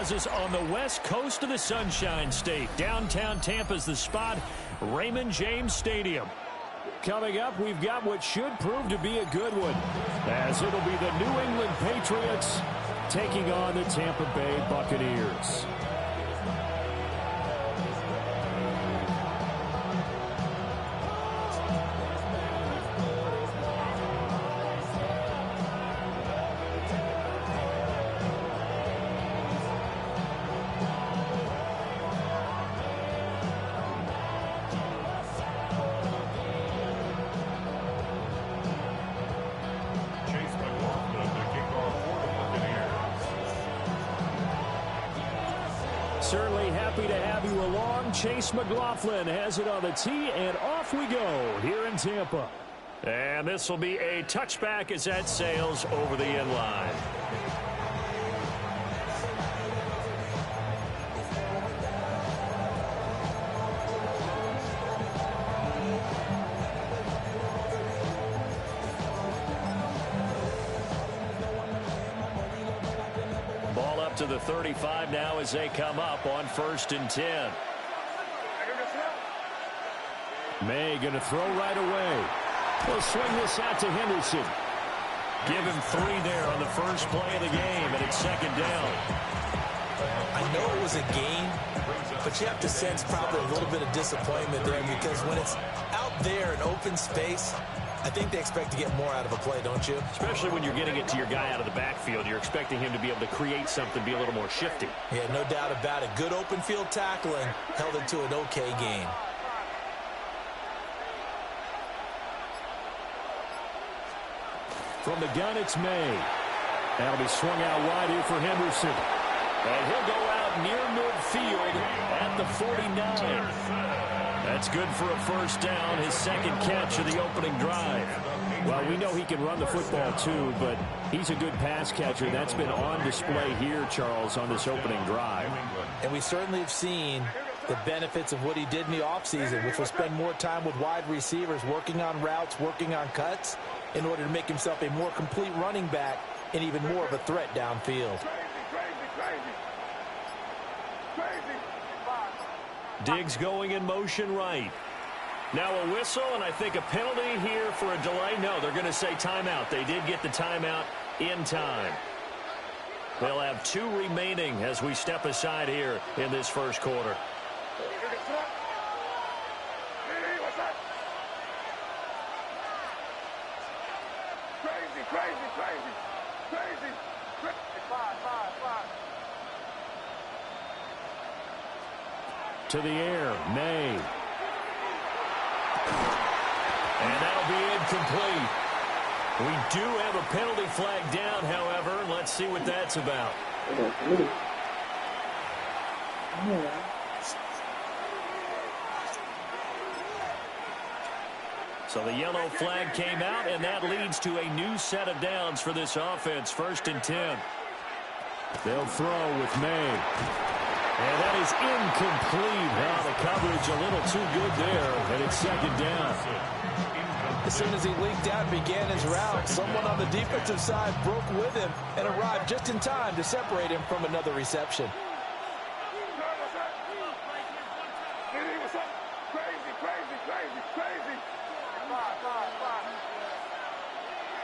has us on the west coast of the Sunshine State. Downtown Tampa's the spot, Raymond James Stadium. Coming up, we've got what should prove to be a good one, as it'll be the New England Patriots taking on the Tampa Bay Buccaneers. Certainly happy to have you along. Chase McLaughlin has it on the tee, and off we go here in Tampa. And this will be a touchback as that sails over the end line. To the 35 now as they come up on 1st and 10. May going to throw right away. He'll swing this out to Henderson. Give him 3 there on the first play of the game, and it's 2nd down. I know it was a game, but you have to sense probably a little bit of disappointment there, because when it's out there in open space, I think they expect to get more out of a play, don't you? Especially when you're getting it to your guy out of the backfield. You're expecting him to be able to create something, be a little more shifty. Yeah, no doubt about it. Good open field tackling held it to an okay game. From the gun, it's May. That'll be swung out wide here for Henderson. And he'll go out near midfield at the 49. That's good for a 1st down, his 2nd catch of the opening drive. Well, we know he can run the football too, but he's a good pass catcher. That's been on display here, Charles, on this opening drive. And we certainly have seen the benefits of what he did in the offseason, which was spend more time with wide receivers, working on routes, working on cuts, in order to make himself a more complete running back and even more of a threat downfield. Diggs going in motion right. Now a whistle, and I think a penalty here for a delay. No, they're going to say timeout. They did get the timeout in time. They'll have 2 remaining as we step aside here in this 1st quarter. To the air, May. And that'll be incomplete. We do have a penalty flag down, however. Let's see what that's about. So the yellow flag came out, and that leads to a new set of downs for this offense. 1st and 10. They'll throw with May. And that is incomplete. Now the coverage a little too good there, and it's 2nd down. As soon as he leaked out and began his route, someone on the defensive side broke with him and arrived just in time to separate him from another reception.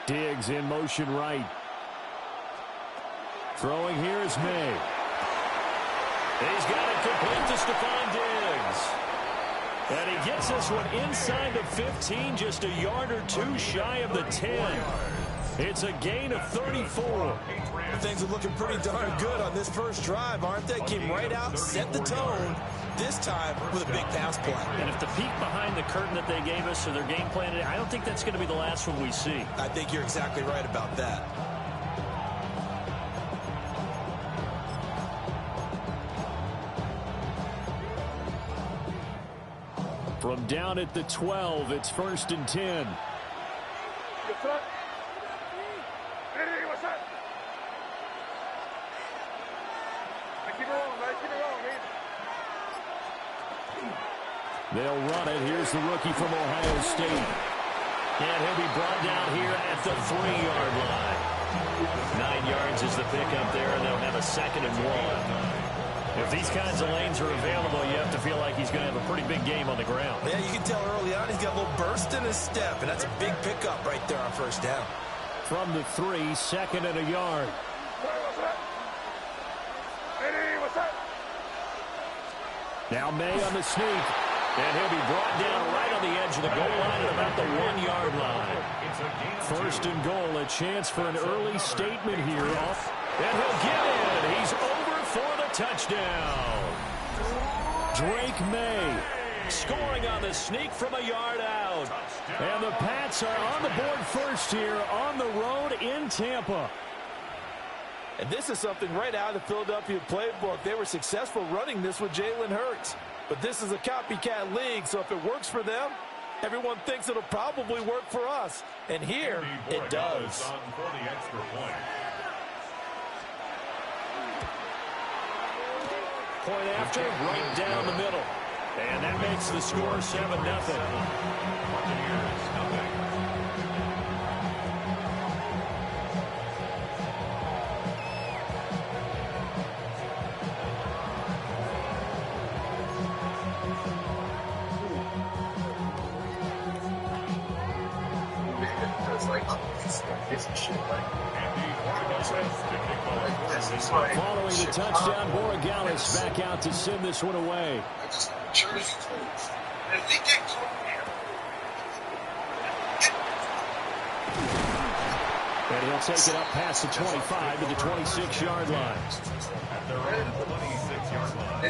Diggs in motion right. Throwing here is May. He's got it complete to Stephon Diggs. And he gets this one inside the 15, just a yard or 2 shy of the 10. It's a gain of 34. Things are looking pretty darn good on this first drive, aren't they? Came right out, set the tone, this time with a big pass play. And if the peek behind the curtain that they gave us or their game plan, I don't think that's going to be the last one we see. I think you're exactly right about that. From down at the 12, it's 1st and 10. They'll run it. Here's the rookie from Ohio State. And he'll be brought down here at the 3-yard line. 9 yards is the pickup there, and they'll have a 2nd and 1. If these kinds of lanes are available, you have to feel like he's going to have a pretty big game on the ground. Yeah, you can tell early on he's got a little burst in his step, and that's a big pickup right there on first down. From the 3, 2nd and a yard. Now May on the sneak. And he'll be brought down right on the edge of the goal line at about the 1-yard line. 1st and goal, a chance for an early statement here. And he'll get in. He's over for the touchdown. Drake May scoring on the sneak from a yard out. And the Pats are on the board first here on the road in Tampa. And this is something right out of the Philadelphia playbook. They were successful running this with Jalen Hurts. But this is a copycat league, so if it works for them, everyone thinks it'll probably work for us. And here, it does. Point after, right down the middle. And that makes the score 7-0. Following the touchdown, Borregales back out to send this one away. And he'll take it up past the 25 to the 26-yard line. At their own 26-yard line.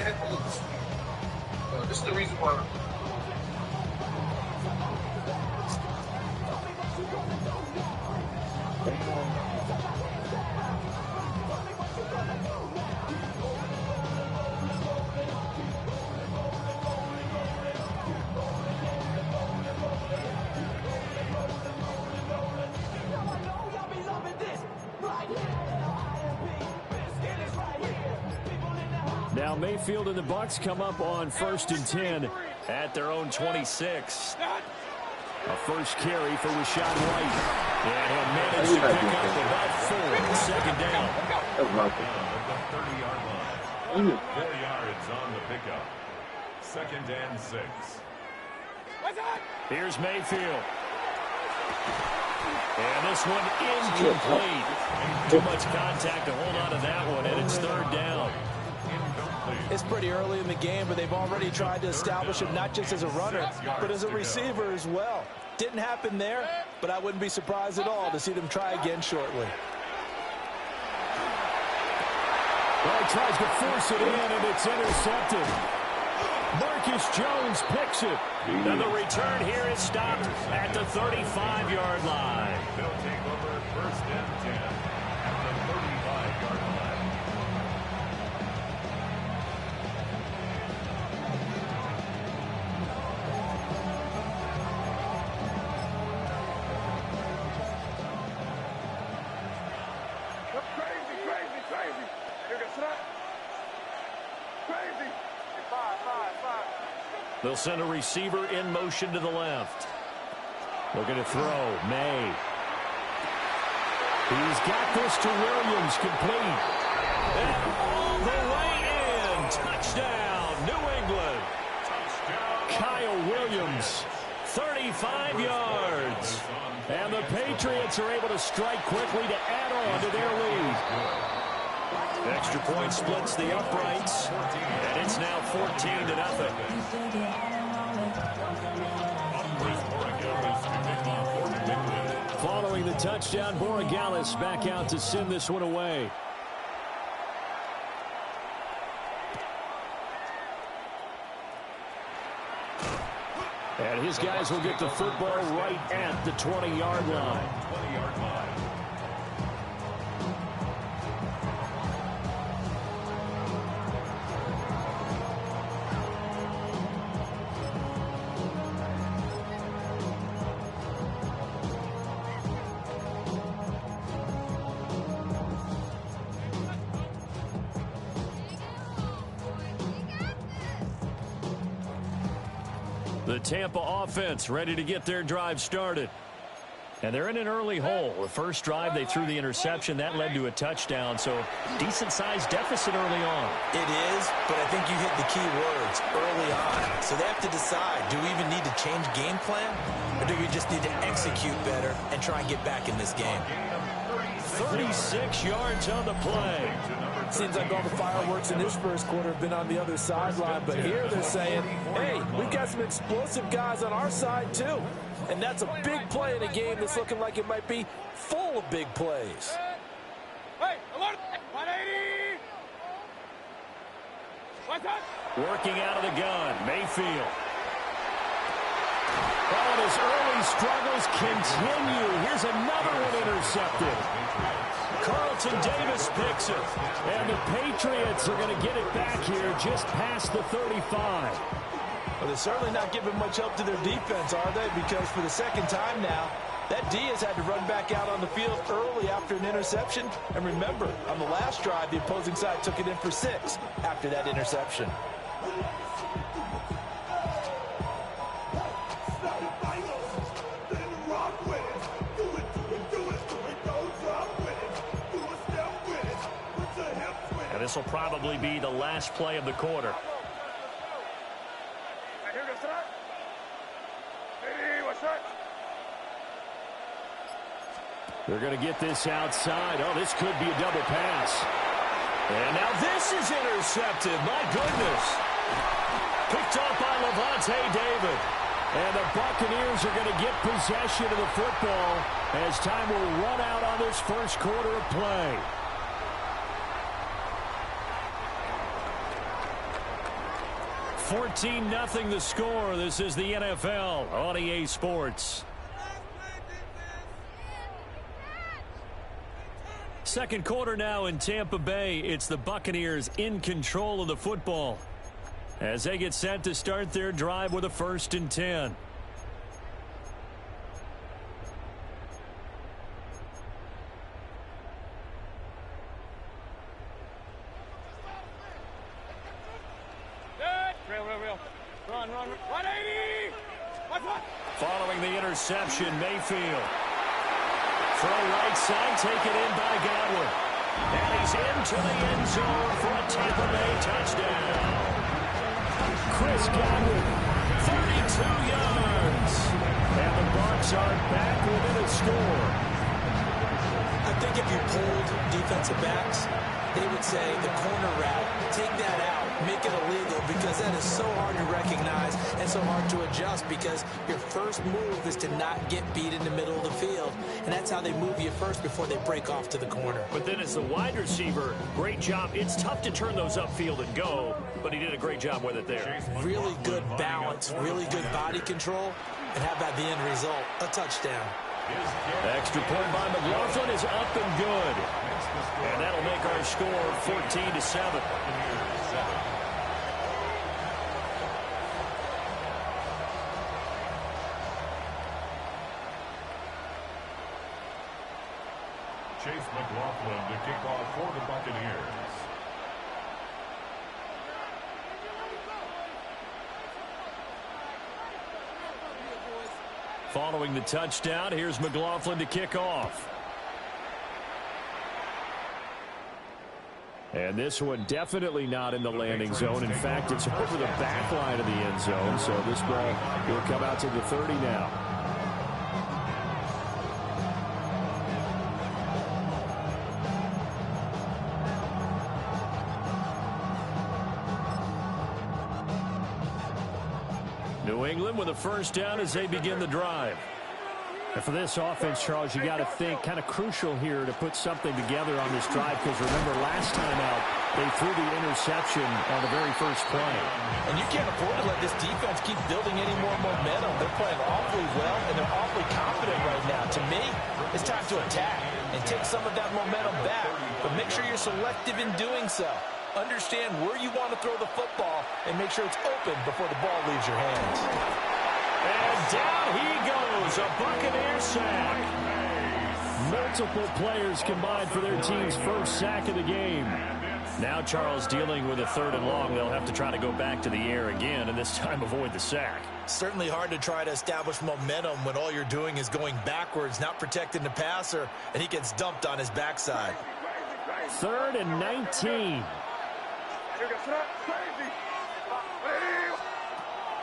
This is the reason why. Now Mayfield and the Bucs come up on 1st and 10 at their own 26. A first carry for Rashad White. And he'll manage to pick up about 4, 2nd down. The 30-yard line. 4 yards on the pickup. 2nd and 6. Here's Mayfield. And this one incomplete. Too much contact to hold on to that one, and it's 3rd down. It's pretty early in the game, but they've already tried to establish him not just as a runner, but as a receiver as well. Didn't happen there, but I wouldn't be surprised at all to see them try again shortly. Well, he tries to force it in, and it's intercepted. Marcus Jones picks it. And the return here is stopped at the 35-yard line. They'll take over 1st and 10 at the 35-yard line. They'll send a receiver in motion to the left. Looking to throw. May. He's got this to Williams, complete. And all the way in. Touchdown, New England. Kyle Williams, 35 yards. And the Patriots are able to strike quickly to add on to their lead. Extra point splits the uprights, and it's now 14-0. Following the touchdown, Borregales back out to send this one away. And his guys will get the football right at the 20-yard line. The Tampa offense ready to get their drive started. And they're in an early hole. The first drive, they threw the interception. That led to a touchdown, so decent-sized deficit early on. It is, but I think you hit the key words, early on. So they have to decide, do we even need to change game plan, or do we just need to execute better and try and get back in this game? 36 yards on the play. Seems like all the fireworks in this first quarter have been on the other sideline, but here they're saying, hey, we've got some explosive guys on our side too. And that's a big play in a game that's looking like it might be full of big plays. Hey, 180! What's up? Working out of the gun, Mayfield. Oh, and his early struggles continue. Here's another one intercepted. Carlton Davis picks it. And the Patriots are going to get it back here just past the 35. Well, they're certainly not giving much help to their defense, are they? Because for the second time now, that D has had to run back out on the field early after an interception. And remember, on the last drive, the opposing side took it in for 6 after that interception. And this will probably be the last play of the quarter. They're going to get this outside. Oh, this could be a double pass. And now this is intercepted. My goodness. Picked up by Levante David. And the Buccaneers are going to get possession of the football as time will run out on this first quarter of play. $14-0 the score. This is the NFL on EA Sports. Second quarter now in Tampa Bay. It's the Buccaneers in control of the football as they get set to start their drive with a 1st and 10. Run. 180! Following the interception, Mayfield. Throw right side, taken in by Godwin. And he's into the end zone for a Tampa Bay touchdown. Chris Godwin, 32 yards. And the Bucs are back within a score. I think if you polled defensive backs, they would say the corner route, take that out, make it illegal, because that is so hard to recognize and so hard to adjust, because your first move is to not get beat in the middle of the field, and that's how they move you first before they break off to the corner. But then as the wide receiver, great job. It's tough to turn those upfield and go, but he did a great job with it there. Really good balance, really good body control, and how about the end result? A touchdown. Extra point by McLaughlin is up and good. And that'll make our score 14-7. Chase McLaughlin to kick off for the Buccaneers. Following the touchdown, here's McLaughlin to kick off. And this one definitely not in the landing zone. In fact, it's over the back line of the end zone. So this ball will come out to the 30 now. New England with a 1st down as they begin the drive. And for this offense, Charles, you got to think kind of crucial here to put something together on this drive, because remember last time out they threw the interception on the very first play. And you can't afford to let this defense keep building any more momentum. They're playing awfully well, and they're awfully confident right now. To me, it's time to attack and take some of that momentum back, but make sure you're selective in doing so. Understand where you want to throw the football and make sure it's open before the ball leaves your hands. And down he goes, a Buccaneer sack. Multiple players combined for their team's first sack of the game. Now Charles dealing with a 3rd and long. They'll have to try to go back to the air again, and this time avoid the sack. Certainly hard to try to establish momentum when all you're doing is going backwards, not protecting the passer, and he gets dumped on his backside. 3rd and 19.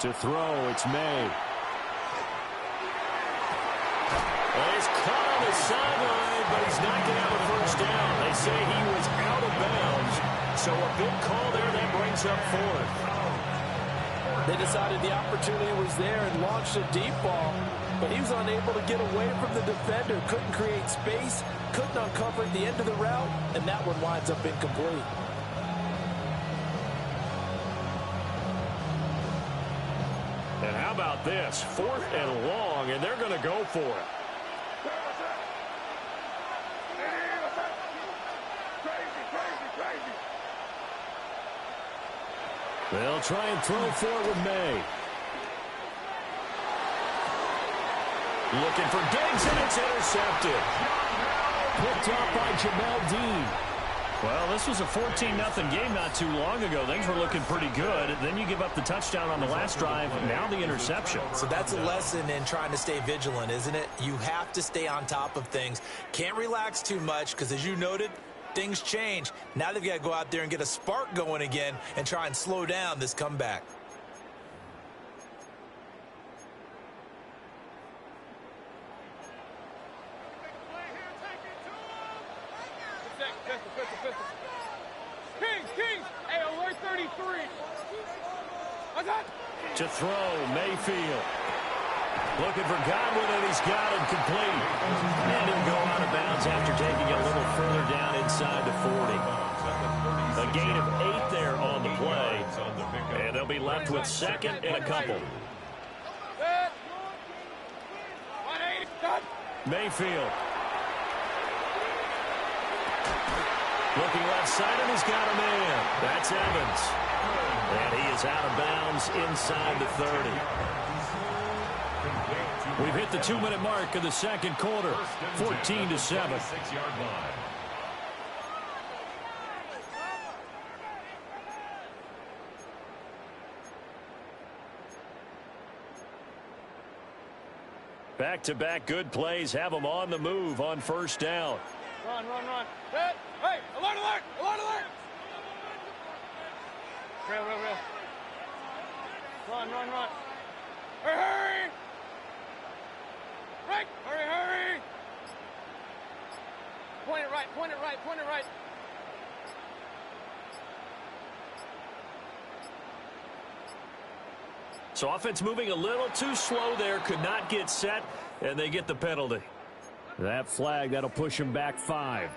To throw, it's May. Well, he's caught on the sideline, but he's not going to have a first down. They say he was out of bounds, so a big call there that brings up 4th. They decided the opportunity was there and launched a deep ball, but he was unable to get away from the defender, couldn't create space, couldn't uncover at the end of the route, and that one winds up incomplete. And how about this? 4th and long, and they're going to go for it. They'll try and throw for it with May. Looking for Diggs, and it's intercepted. Picked up by Jamel Dean. Well, this was a 14-0 game not too long ago. Things were looking pretty good. Then you give up the touchdown on the last drive. Now the interception. So that's a lesson in trying to stay vigilant, isn't it? You have to stay on top of things. Can't relax too much because, as you noted, things change. Now they've got to go out there and get a spark going again and try and slow down this comeback. Kings, hey, alert 33. What's that? To throw, Mayfield. Looking for Godwin, and he's got him complete. And he'll go out of bounds after taking a little further down inside the 40. A gain of 8 there on the play. And they'll be left with 2nd and a couple. Mayfield. Looking left side, and he's got a man. That's Evans. And he is out of bounds inside the 30. We've hit the 2-minute mark of the 2nd quarter, 14-7. Back-to-back good plays have them on the move on 1st down. Run. Hey, alert! Real. Run. Hurry! Right, hurry! Point it right. So offense moving a little too slow there, could not get set, and they get the penalty. That flag, that'll push him back 5.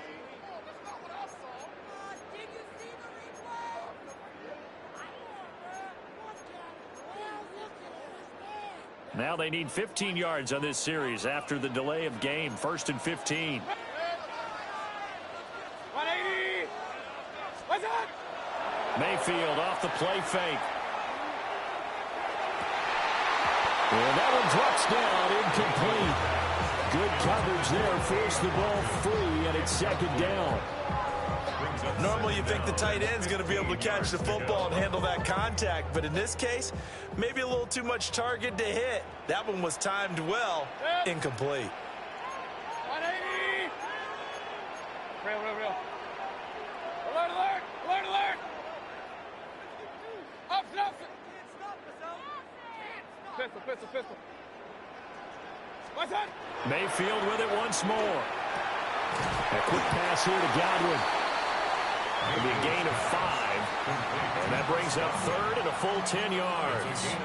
Now they need 15 yards on this series after the delay of game. 1st and 15. 180! What's that? Mayfield off the play fake. And that one drops down, incomplete. Good coverage there, forced the ball free, and it's 2nd down. Normally you think the tight end's going to be able to catch the football and handle that contact, but in this case, maybe a little too much target to hit. That one was timed well, incomplete. 180! Real. Alert! Up! Pistol. What's that? Mayfield with it once more. A quick pass here to Godwin. It'll be a gain of 5. And that brings up 3rd and a full 10 yards.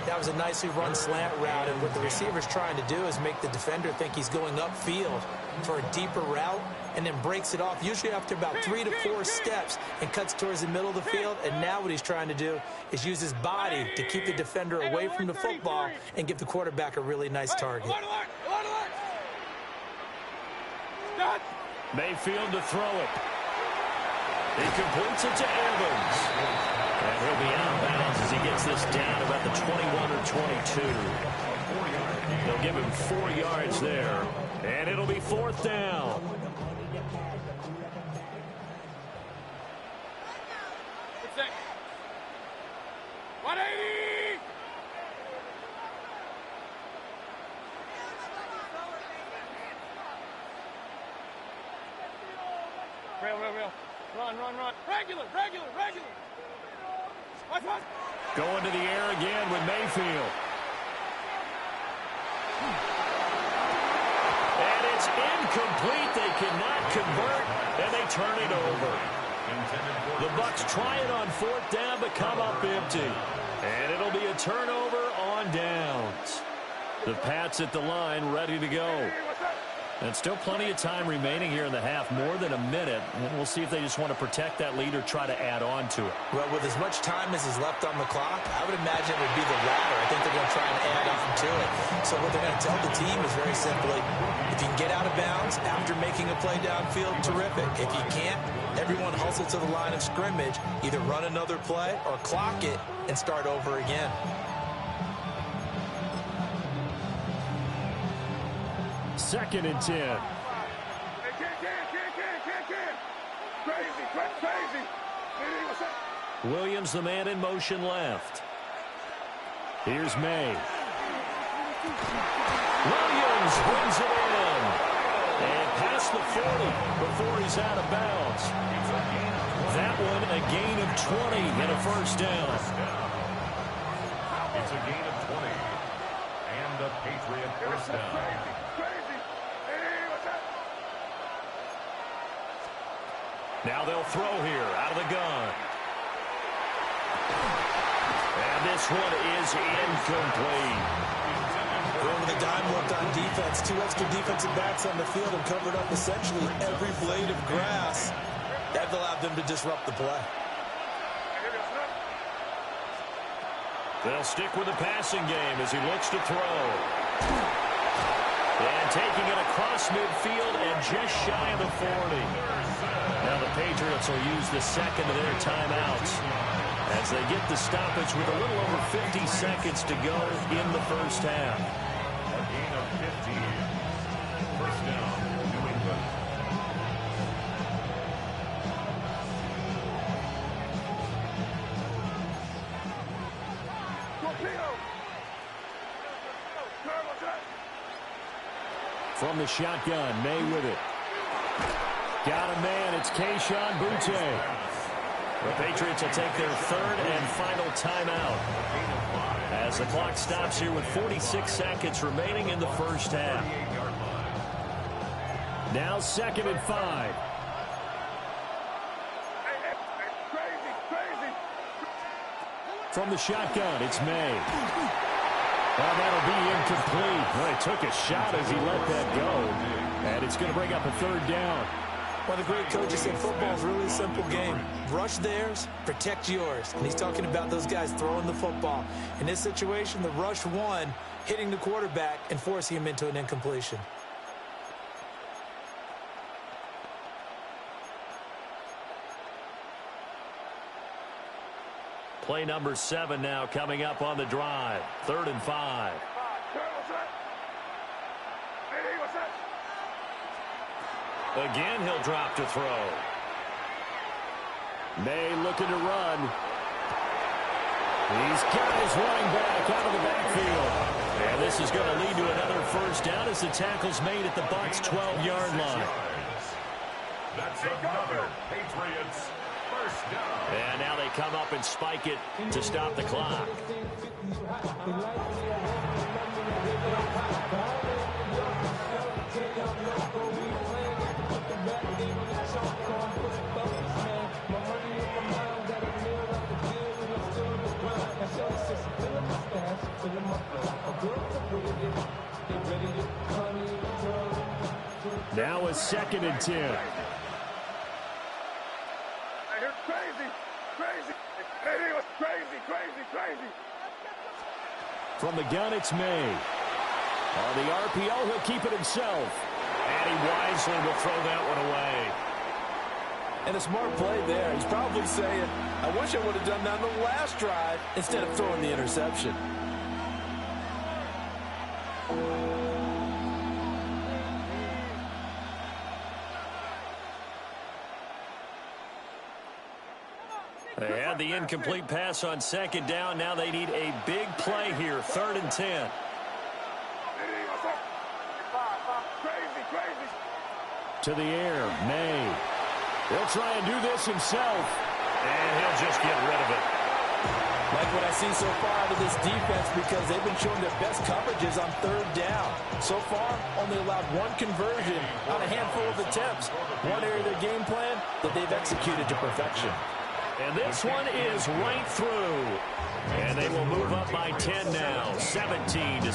That was a nicely run slant route, and what the receiver's trying to do is make the defender think he's going upfield for a deeper route and then breaks it off, usually after about 3 to 4 steps, and cuts towards the middle of the field. And now what he's trying to do is use his body to keep the defender away from the football and give the quarterback a really nice target. Mayfield to throw it. He completes it to Evans. And he'll be out of bounds as he gets this down about the 21 or 22. They'll give him 4 yards there. And it'll be 4th down. Set. 180. Real. Run. Regular. Watch. Going to the air again with Mayfield. And it's incomplete. They cannot convert, and they turn it over. The Bucs try it on 4th down, but come up empty. And it'll be a turnover on downs. The Pats at the line, ready to go. And still plenty of time remaining here in the half, more than a minute. And we'll see if they just want to protect that lead or try to add on to it. Well, with as much time as is left on the clock, I would imagine it would be the latter. I think they're going to try and add on to it. So what they're going to tell the team is very simply, if you can get out of bounds after making a play downfield, terrific. If you can't, everyone hustle to the line of scrimmage, either run another play or clock it and start over again. Second and 10. Hey, can. Crazy. What's up? Williams, the man in motion left. Here's May. Williams brings it in. And past the 40 before he's out of bounds. That one a gain of 20 and a first down. It's a gain of 20. And a Patriot first down. Now they'll throw here out of the gun. And this one is incomplete. Going with a dime look on defense. 2 extra defensive backs on the field and covered up essentially every blade of grass. That allowed them to disrupt the play. They'll stick with the passing game as he looks to throw. And taking it across midfield and just shy of the 40. Now the Patriots will use the second of their timeouts as they get the stoppage with a little over 50 seconds to go in the first half. A gain of 15. First down, New England. From the shotgun, May with it. Got a man, it's Kayshon Boutte. The Patriots will take their third and final timeout as the clock stops here with 46 seconds remaining in the first half. Now 2nd and 5. From the shotgun, it's May. Well, that'll be incomplete. Well, he took a shot as he let that go. And it's going to bring up a 3rd down. One of the great coaches said football is really a simple game. Rush theirs, protect yours. And he's talking about those guys throwing the football. In this situation, the rush won, hitting the quarterback and forcing him into an incompletion. Play number 7 now coming up on the drive. 3rd and 5. Again, he'll drop to throw. May looking to run. He's got his running back out of the backfield. And this is going to lead to another first down as the tackle's made at the Bucs' 12-yard line. That's another Patriots first down. And now they come up and spike it to stop the clock. Now a 2nd and 10. I hear crazy. It was crazy. From the gun, it's May. On the RPO, he'll keep it himself. And he wisely will throw that one away. And a smart play there. He's probably saying, I wish I would have done that on the last drive instead of throwing the interception. They had had the incomplete pass on second down. Now they need a big play here, 3rd and 10. To the air, May. He'll try and do this himself, and he'll just get rid of it. Like what I see so far out of this defense, because they've been showing their best coverages on 3rd down. So far, only allowed 1 conversion on a handful of attempts. One area of their game plan that they've executed to perfection. And this one is right through. And they will move up by 10 now, 17-7.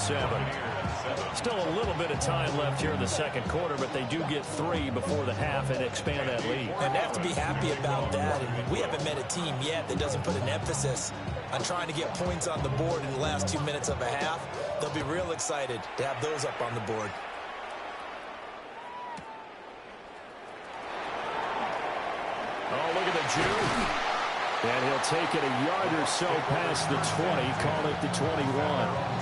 Still a little bit of time left here in the second quarter, but they do get 3 before the half and expand that lead. And they have to be happy about that. And we haven't met a team yet that doesn't put an emphasis on trying to get points on the board in the last 2 minutes of a half. They'll be real excited to have those up on the board. Oh, look at the juke. And he'll take it a yard or so past the 20, call it the 21.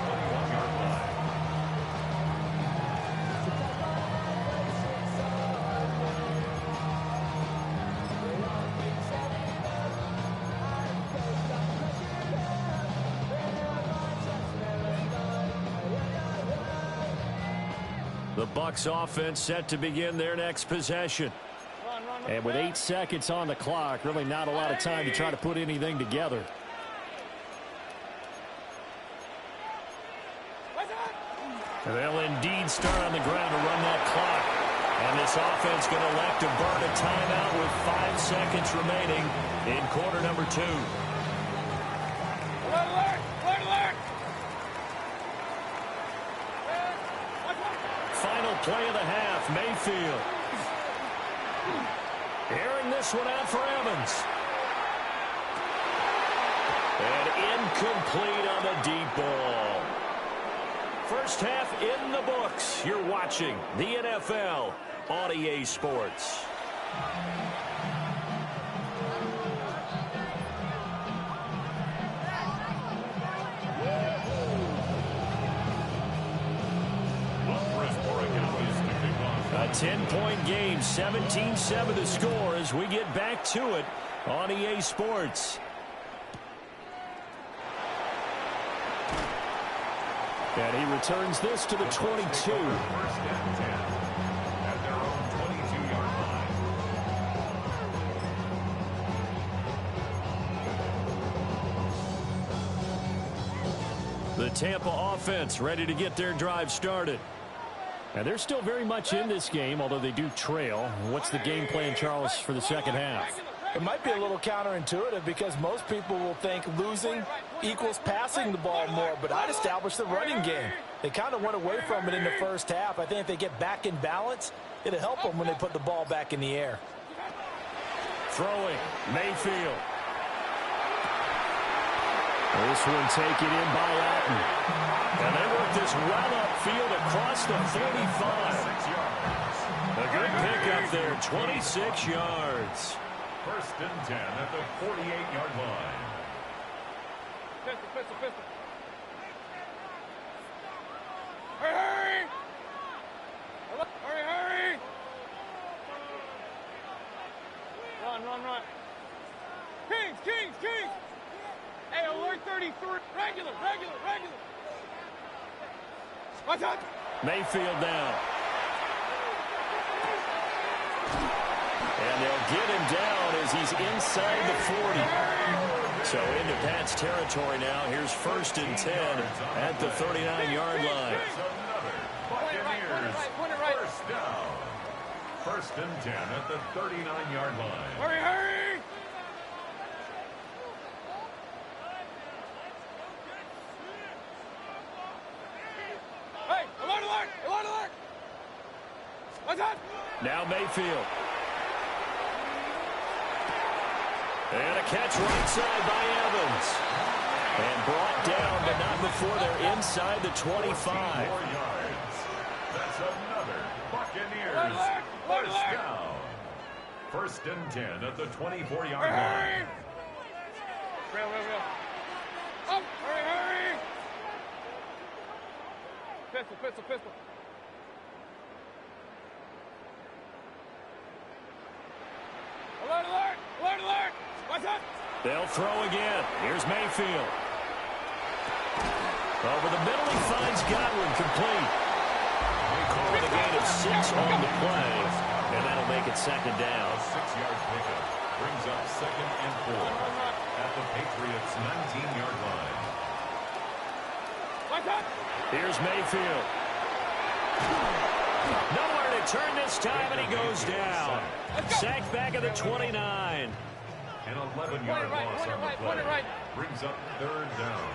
The Bucs offense set to begin their next possession. And with 8 seconds on the clock, really not a lot of time to try to put anything together. And they'll indeed start on the ground to run that clock. And this offense going to elect to burn a timeout with 5 seconds remaining in quarter number 2. Final play of the half, Mayfield. Airing this one out for Evans. And incomplete on the deep ball. First half in the books. You're watching the NFL on EA Sports. A 10-point game, 17-7 to score as we get back to it on EA Sports. And he returns this to the 22. First and 10 at their own 22-yard line. The Tampa offense ready to get their drive started. And they're still very much in this game, although they do trail. What's the game plan, Charles, for the second half? It might be a little counterintuitive because most people will think losing equals passing the ball more, but I'd establish the running game. They kind of went away from it in the first half. I think if they get back in balance, it'll help them when they put the ball back in the air. Throwing, Mayfield. This one taken in by Alton. And they work this well upfield across the 45. A good pickup there, 26 yards. First and 10 at the 48-yard line. Pistol. Hurry! Hurry! Run. Kings! Hey, alert 33. Regular. Watch out! Mayfield down. And they'll get him down as he's inside the 40. So into Pat's territory now. Here's first and 10 at the 39-yard line. Buccaneers, first down. First and 10 at the 39-yard line. Hurry! Hey, alert! Watch out! Now Mayfield. And a catch right side by Evans. And brought down, but not before they're inside the 25. 4 yards. That's another Buccaneers first down. First and 10 at the 24-yard line. Real. Up! Hurry! Pistol. Alert! Watch out! They'll throw again. Here's Mayfield. Over the middle, he finds Godwin complete. They call it a gain of 6 on the play, and that'll make it second down. A 6-yard pickup brings up 2nd and 4 at the Patriots' 19-yard line. Here's Mayfield. Nowhere to turn this time, and he goes down. Sacked back at the 29. An 11-yard loss on the play brings up 3rd down.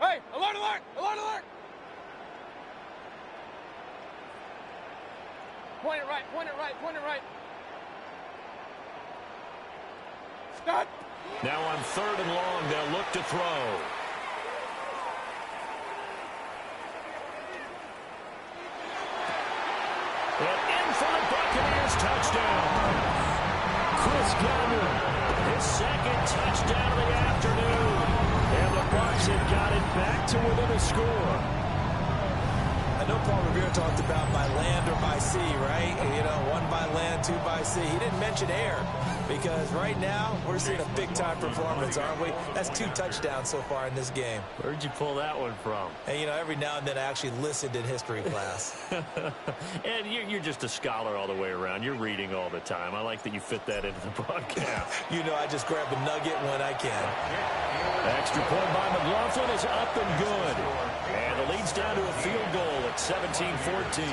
Hey, alert, alert, alert, alert. Point it right, point it right, point it right. Stop. Now on 3rd and long, they'll look to throw. And in for the Buccaneers touchdown. Chris Godwin, his 2nd touchdown of the afternoon. And the Bucs have got it back to within a score. I know Paul Revere talked about by land or by sea, right? You know, 1 by land, 2 by sea. He didn't mention air because right now we're seeing a big-time performance, aren't we? That's 2 touchdowns so far in this game. Where'd you pull that one from? And, you know, every now and then I actually listened in history class. And you're just a scholar all the way around. You're reading all the time. I like that you fit that into the broadcast. You know, I just grab a nugget when I can. Extra point by McLaughlin is up and good. And the lead's down to a field goal at 17-14.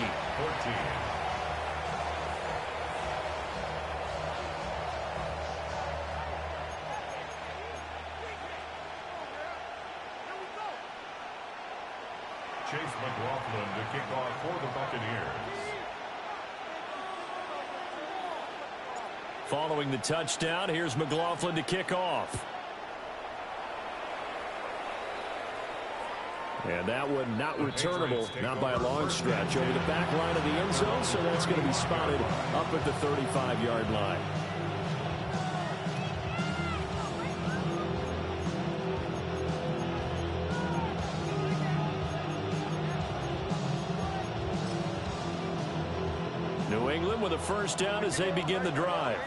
Chase McLaughlin to kick off for the Buccaneers. Following the touchdown, here's McLaughlin to kick off. And that one not returnable, not by a long stretch, over the back line of the end zone, so that's going to be spotted up at the 35-yard line. New England with a first down as they begin the drive.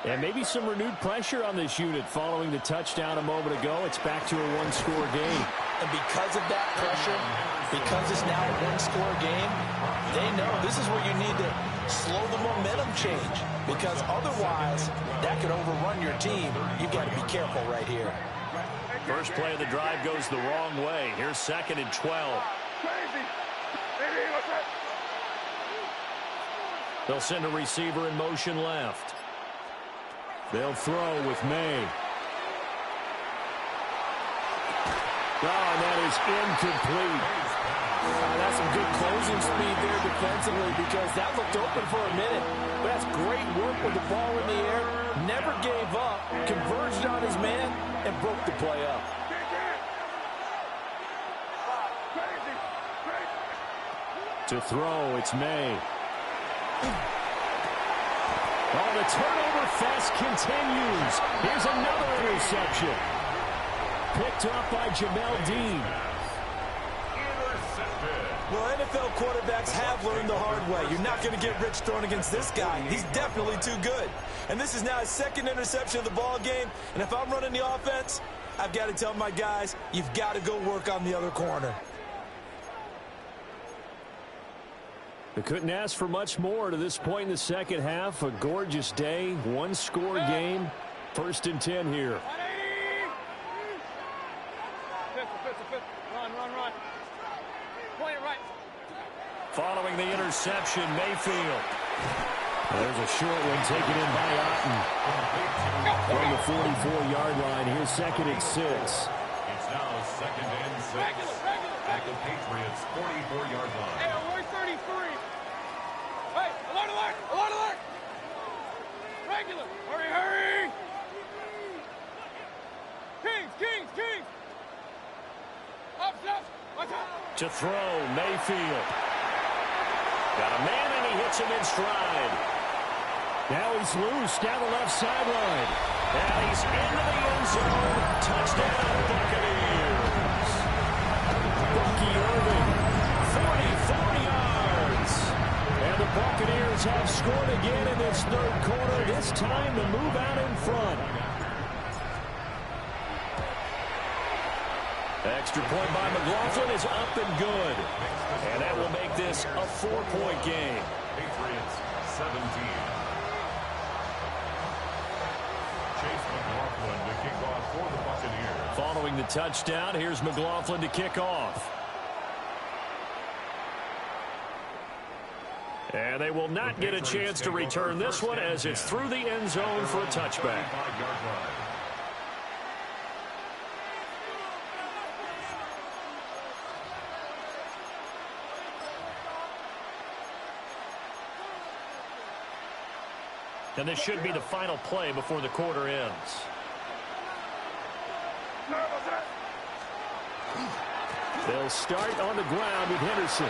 And maybe some renewed pressure on this unit following the touchdown a moment ago. It's back to a 1-score game. And because of that pressure, because it's now a 1-score game, they know this is where you need to slow the momentum change. Because otherwise, that could overrun your team. You've got to be careful right here. First play of the drive goes the wrong way. Here's 2nd and 12. They'll send a receiver in motion left. They'll throw with May. Oh, and that is incomplete. That's some good closing speed there defensively because that looked open for a minute. But that's great work with the ball in the air. Never gave up, converged on his man, and broke the play up. To throw, it's May. Oh, the turnover fest continues. Here's another interception. Picked up by Jamel Dean. Well, NFL quarterbacks have learned the hard way. You're not going to get rich throwing against this guy. He's definitely too good. And this is now his 2nd interception of the ball game. And if I'm running the offense, I've got to tell my guys, you've got to go work on the other corner. They couldn't ask for much more to this point in the second half. A gorgeous day, 1-score game. 1st and 10 here. Run. Point it right. Following the interception, Mayfield. There's a short one taken in by Otten. From the 44-yard line, here's 2nd and 6. It's now 2nd and 6 at the Patriots' 44-yard line. Hey, alert 33. Hey, alert, alert, alert, alert. Regular. Hurry. Kings. Up. Watch out. To throw, Mayfield. Got a man, and he hits him in stride. Now he's loose down the left sideline. And he's into the end zone. Touchdown, Buccaneers. Bucky scored again in this third quarter. This time to move out in front. Extra point by McLaughlin is up and good. And that will make this a 4-point game. Patriots 17. Chase McLaughlin to kick off for the Buccaneers. Following the touchdown, here's McLaughlin to kick off. And they will not get a chance to return this one as it's through the end zone for a touchback. And this should be the final play before the quarter ends. They'll start on the ground with Henderson.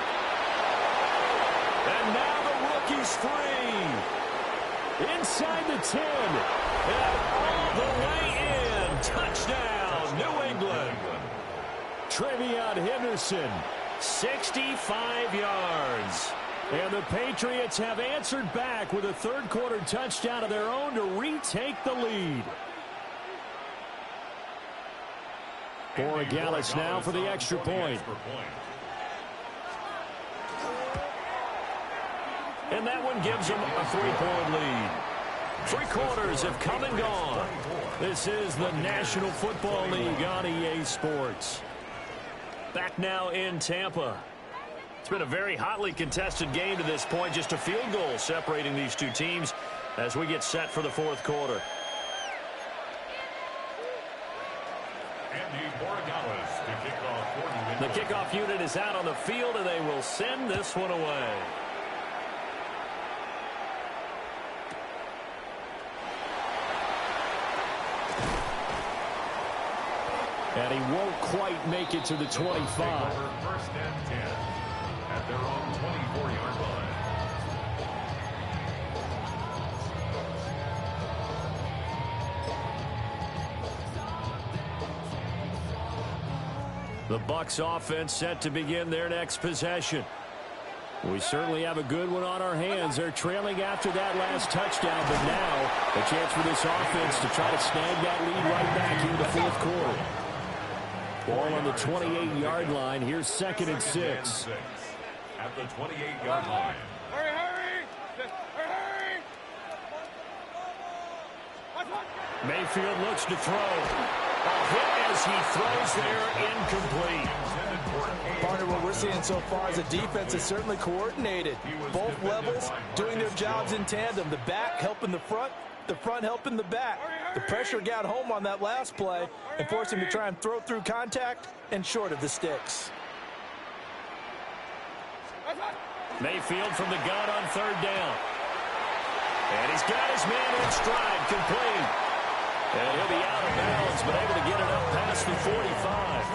And now the rookie's free. Inside the 10. And all the way in. Touchdown, New England. Trevion Henderson, 65 yards. And the Patriots have answered back with a third-quarter touchdown of their own to retake the lead. Borregales now for the extra point. And that one gives them a 3-point lead. 3 quarters have come and gone. This is the National Football League on EA Sports. Back now in Tampa. It's been a very hotly contested game to this point. Just a field goal separating these two teams as we get set for the fourth quarter. Andy Borregales to kick off for New England. The kickoff unit is out on the field, and they will send this one away. And he won't quite make it to the 25. First and 10 at their own 24-yard line. The Bucs offense set to begin their next possession. We certainly have a good one on our hands. They're trailing after that last touchdown, but now a chance for this offense to try to snag that lead right back here in the fourth quarter. Ball on the 28-yard line. Here's 2nd and 6. At the 28-yard line. Hurry, hurry! Hurry! Mayfield looks to throw. A hit as he throws there, incomplete. Part of what we're seeing so far is the defense is certainly coordinated. Both levels doing their jobs in tandem. The back helping the front helping the back. The pressure got home on that last play and forced him to try and throw through contact and short of the sticks. Mayfield from the gun on 3rd down. And he's got his man in stride, complete. And he'll be out of bounds, but able to get it up past the 45.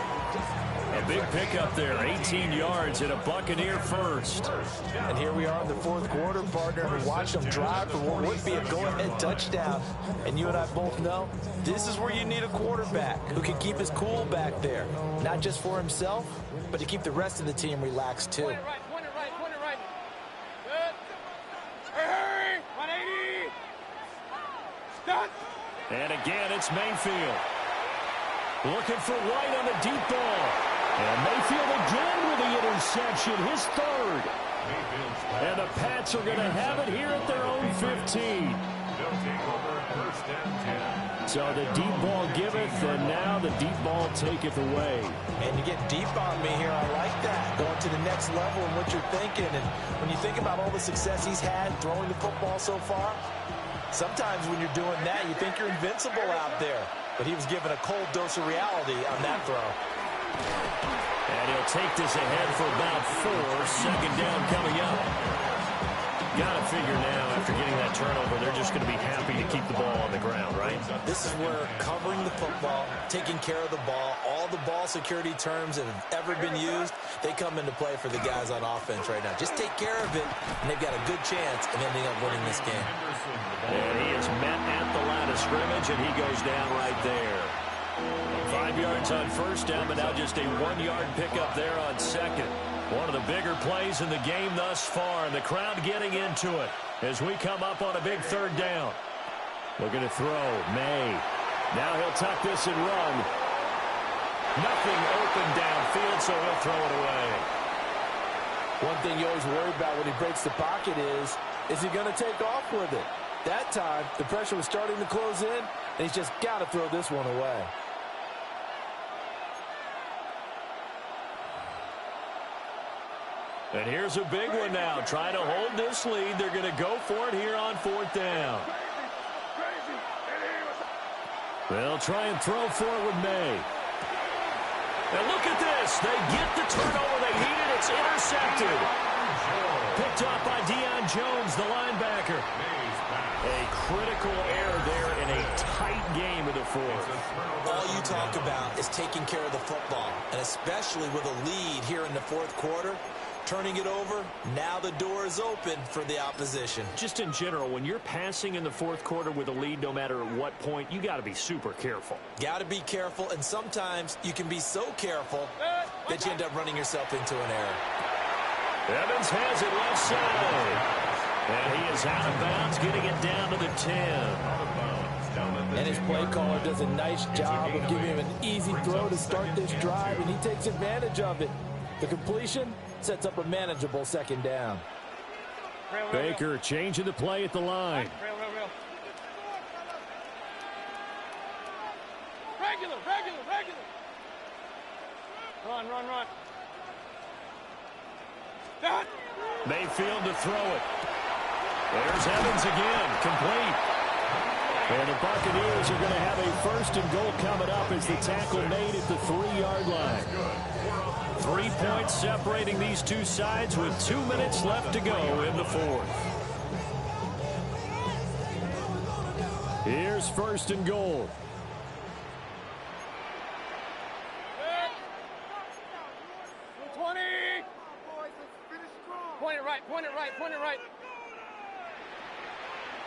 A big pickup there, 18 yards and a Buccaneer first. And here we are in the fourth quarter, partner, and watch them drive for what would be a go-ahead touchdown. And you and I both know this is where you need a quarterback who can keep his cool back there. Not just for himself, but to keep the rest of the team relaxed too. Point it right. Good. Hurry! 180! Done! And again, it's Mayfield. Looking for White on the deep ball. And Mayfield again with the interception, his 3rd. And the Pats are going to have it here at their own 15. They'll take over 1st and 10. So the deep ball giveth, and now the deep ball taketh away. And you get deep on me here. I like that. Going to the next level and what you're thinking. And when you think about all the success he's had throwing the football so far, sometimes when you're doing that, you think you're invincible out there. But he was given a cold dose of reality on that throw. And he'll take this ahead for about 4. 2nd down coming up. Got to figure now, after getting that turnover, they're just going to be happy to keep the ball on the ground, right? This is where covering the football, taking care of the ball, all the ball security terms that have ever been used, they come into play for the guys on offense right now. Just take care of it, and they've got a good chance of ending up winning this game. And he is met at the line of scrimmage, and he goes down right there. 5 yards on 1st down, but now just a 1-yard pickup there on 2nd. One of the bigger plays in the game thus far, and the crowd getting into it. as we come up on a big third down. Looking to throw. May. Now he'll tuck this and run. Nothing open downfield, so he'll throw it away. One thing you always worry about when he breaks the pocket is he going to take off with it? That time, the pressure was starting to close in, and he's just got to throw this one away. And here's a big one now. Trying to hold this lead. They're going to go for it here on fourth down. They'll try and throw for it with May. And look at this. They get the turnover they needed. It's intercepted. Picked up by Deion Jones, the linebacker. A critical error there in a tight game of the fourth. All you talk about is taking care of the football, and especially with a lead here in the fourth quarter. Turning it over, now the door is open for the opposition. Just in general, when you're passing in the fourth quarter with a lead, no matter at what point, you got to be super careful. Got to be careful, and sometimes you can be so careful that you end up running yourself into an error. Evans has it left side. And he is out of bounds, getting it down to the 10. And his play caller does a nice job of giving him an easy throw to start this drive, and he takes advantage of it. The completion sets up a manageable second down. Baker changing the play at the line. Regular. Run. Done. Mayfield to throw it. There's Evans again, complete. And the Buccaneers are going to have a first and goal coming up as the tackle made at the 3-yard line. 3 points separating these two sides with 2 minutes left to go in the fourth. Here's first and goal. Point it right.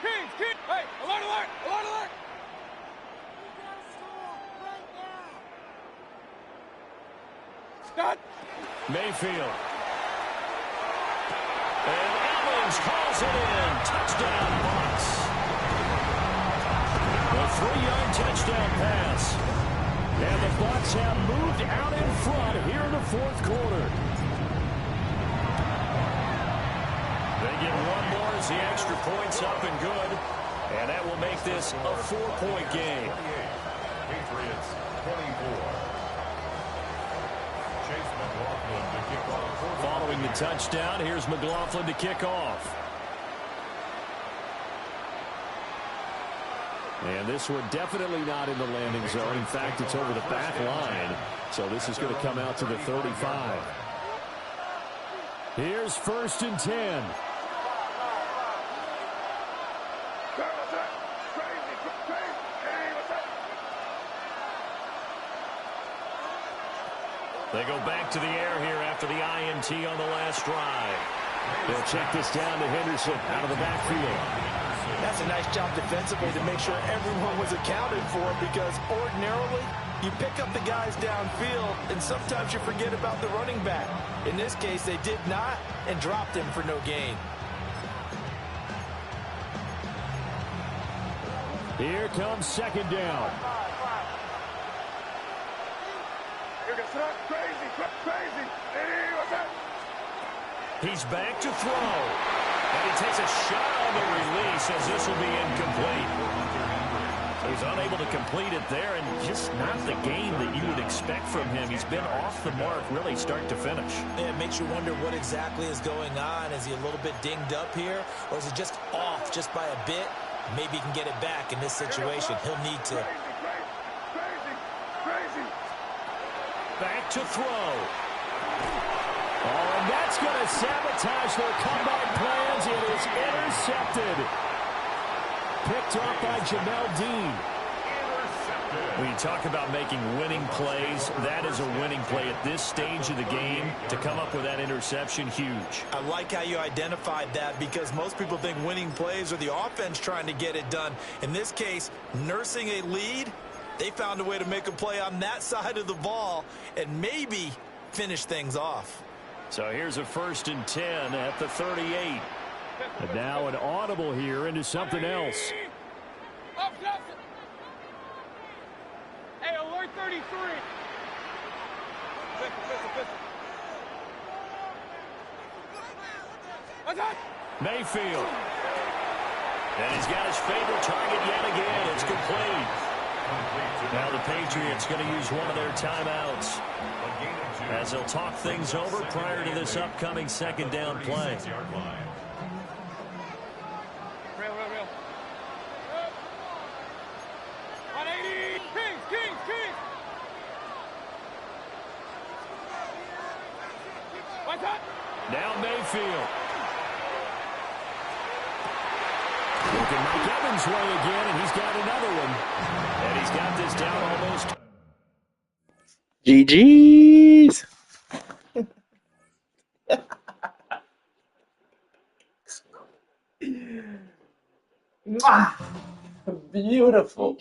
Kings. Hey, alert. Stop. Mayfield. And Evans calls it in. Touchdown, Bucs. A 3-yard touchdown pass. And the Bucs have moved out in front here in the fourth quarter. They get one more as the extra point's up and good. And that will make this a 4-point game. Patriots 24. Following the touchdown, here's McLaughlin to kick off. And this one definitely not in the landing zone. In fact, it's over the back line. So this is going to come out to the 35. Here's first and 10. They go back to the air here after the INT on the last drive. They'll check this down to Henderson out of the backfield. That's a nice job defensively to make sure everyone was accounted for, because ordinarily you pick up the guys downfield and sometimes you forget about the running back. In this case, they did not and dropped him for no gain. Here comes second down. He's back to throw. And he takes a shot on the release as this will be incomplete. So he's unable to complete it there, and just not the game that you would expect from him. He's been off the mark really start to finish. Yeah, it makes you wonder what exactly is going on. Is he a little bit dinged up here, or is it just off just by a bit? Maybe he can get it back in this situation. He'll need to. Back to throw. Oh, and that's going to sabotage their comeback plans. It is intercepted. Picked off by Jamel Dean. When you talk about making winning plays, that is a winning play at this stage of the game. To come up with that interception, huge. I like how you identified that, because most people think winning plays are the offense trying to get it done. In this case, nursing a lead, they found a way to make a play on that side of the ball and maybe finish things off. So here's a first and 10 at the 38. And now an audible here into something else. Hey, alert 33. Mayfield. And he's got his favorite target yet again. It's complete. Now the Patriots going to use one of their timeouts as they'll talk things over prior to this upcoming second down play. Real. 180. Kings. What's up? Now Mayfield. Looking Mike Evans' way again, and he's got another one. And he's got this down almost. GG's. Beautiful.